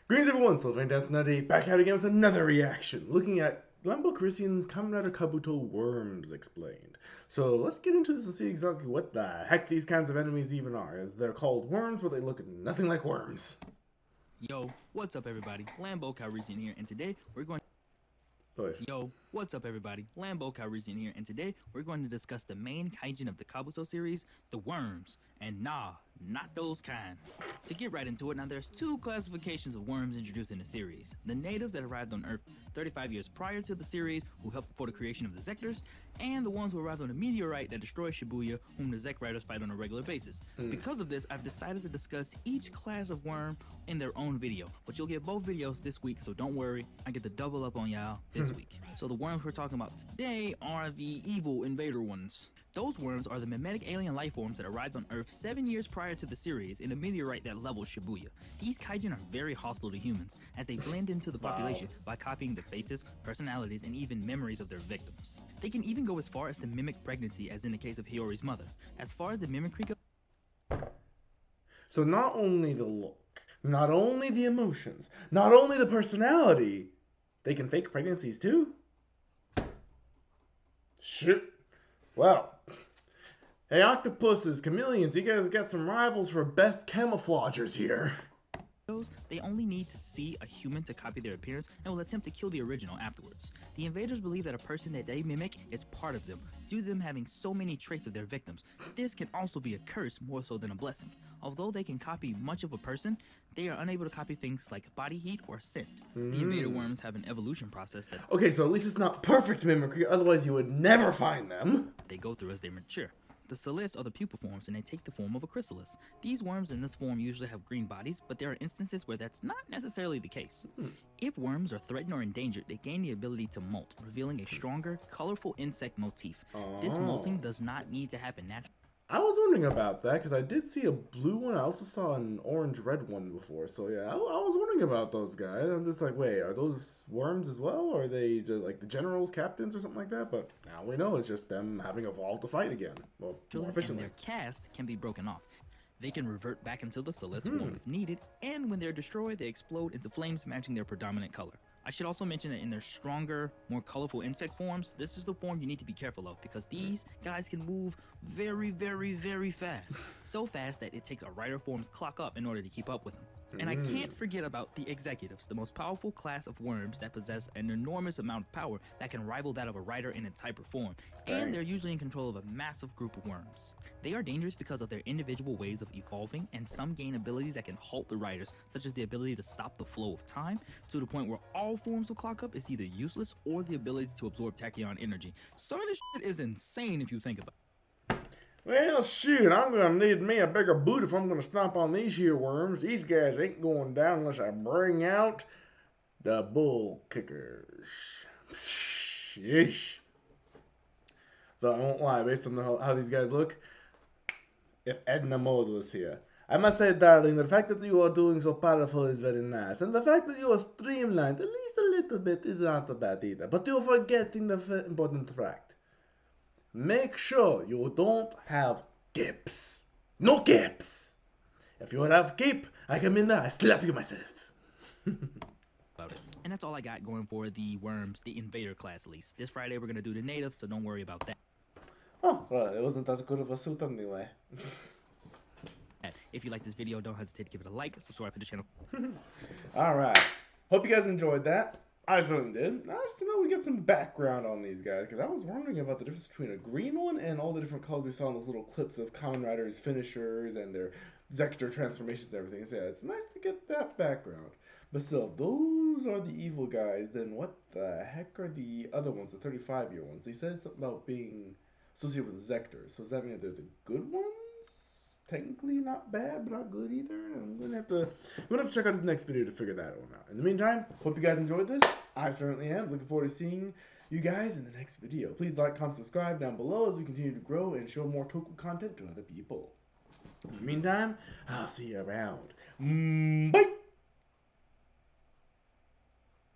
Greetings everyone, Sylvain Dancinati back out again with another reaction, looking at Lambo Christian's Kamen Rider Kabuto Worms Explained. So let's get into this and see exactly what the heck these kinds of enemies even are, as they're called worms, but they look nothing like worms. Yo, what's up everybody? Lambo Calrissian here, and today we're going Push. Yo, what's up everybody? Lambo Calrissian here, and today we're going to discuss the main kaijin of the Kabuto series, the worms. And nah, not those kind. To get right into it, now there's two classifications of worms introduced in the series. The natives that arrived on Earth 35 years prior to the series, who helped for the creation of the Zectors, and the ones who arrived on a meteorite that destroyed Shibuya, whom the Zek Riders fight on a regular basis. Because of this, I've decided to discuss each class of worm in their own video, but you'll get both videos this week, so don't worry, I get to double up on y'all this week. So the worms we're talking about today are the evil invader ones. Those worms are the mimetic alien life forms that arrived on Earth 7 years prior to the series in a meteorite that leveled Shibuya. These kaijin are very hostile to humans, as they blend into the population by copying the faces, personalities, and even memories of their victims. They can even go as far as to mimic pregnancy, as in the case of Hiyori's mother. As far as the mimicry goes, So not only the look, not only the emotions, not only the personality, they can fake pregnancies too? Shoot. Well, hey octopuses, chameleons, you guys got some rivals for best camouflagers here. they only need to see a human to copy their appearance and will attempt to kill the original afterwards. The invaders believe that a person that they mimic is part of them, due to them having so many traits of their victims. This can also be a curse more so than a blessing. Although they can copy much of a person, they are unable to copy things like body heat or scent. The invader worms have an evolution process that Okay, so at least it's not perfect mimicry, otherwise you would never find them. they go through as they mature. The Celis are the pupa forms, and they take the form of a chrysalis. These worms in this form usually have green bodies, but there are instances where that's not necessarily the case. If worms are threatened or endangered, they gain the ability to molt, revealing a stronger, colorful insect motif. This molting does not need to happen naturally. I was wondering about that because I did see a blue one. I also saw an orange-red one before. So yeah, I was wondering about those guys. I'm just like, wait, are those worms as well? Or are they just like the generals, captains, or something like that? But now we know it's just them having evolved to fight again. Well, more And efficiently. their cast can be broken off. They can revert back into the Celis form if needed, and when they're destroyed, they explode into flames matching their predominant color. I should also mention that in their stronger, more colorful insect forms, this is the form you need to be careful of, because these guys can move very, very, very fast. So fast that it takes a rider form's clock up in order to keep up with them. And I can't forget about the executives, the most powerful class of worms that possess an enormous amount of power that can rival that of a rider in its hyper form, and they're usually in control of a massive group of worms. They are dangerous because of their individual ways of evolving, and some gain abilities that can halt the riders, such as the ability to stop the flow of time, to the point where all forms of clock up is either useless or the ability to absorb tachyon energy. Some of this shit is insane if you think about it. Well, shoot, I'm gonna need me a bigger boot if I'm gonna stomp on these here worms. These guys ain't going down unless I bring out the bull kickers. Sheesh. So I won't lie, based on how these guys look, if Edna Mode was here. I must say, darling, the fact that you are doing so powerful is very nice. And the fact that you are streamlined, at least a little bit, is not bad either. But you're forgetting the important fact. Make sure you don't have gaps. No gaps. If you have gap, I come in there, I slap you myself. About it. And that's all I got going for the worms, the invader class at least. This Friday we're gonna do the natives, so don't worry about that. Oh, well, it wasn't that good of a suit anyway. If you like this video, don't hesitate to give it a like, subscribe to the channel. Alright. Hope you guys enjoyed that. I certainly did. Nice to know we get some background on these guys, because I was wondering about the difference between a green one and all the different colors we saw in those little clips of Kamen Riders' finishers and their Zector transformations and everything. So yeah, it's nice to get that background. But still, if those are the evil guys, then what the heck are the other ones, the 35-year ones? They said something about being associated with Zectors. So does that mean that they're the good ones? Technically not bad, but not good either. I'm gonna have to check out his next video to figure that one out. In the meantime, hope you guys enjoyed this. I certainly am. Looking forward to seeing you guys in the next video. Please like, comment, subscribe down below as we continue to grow and show more Toku content to other people. In the meantime, I'll see you around. Bye!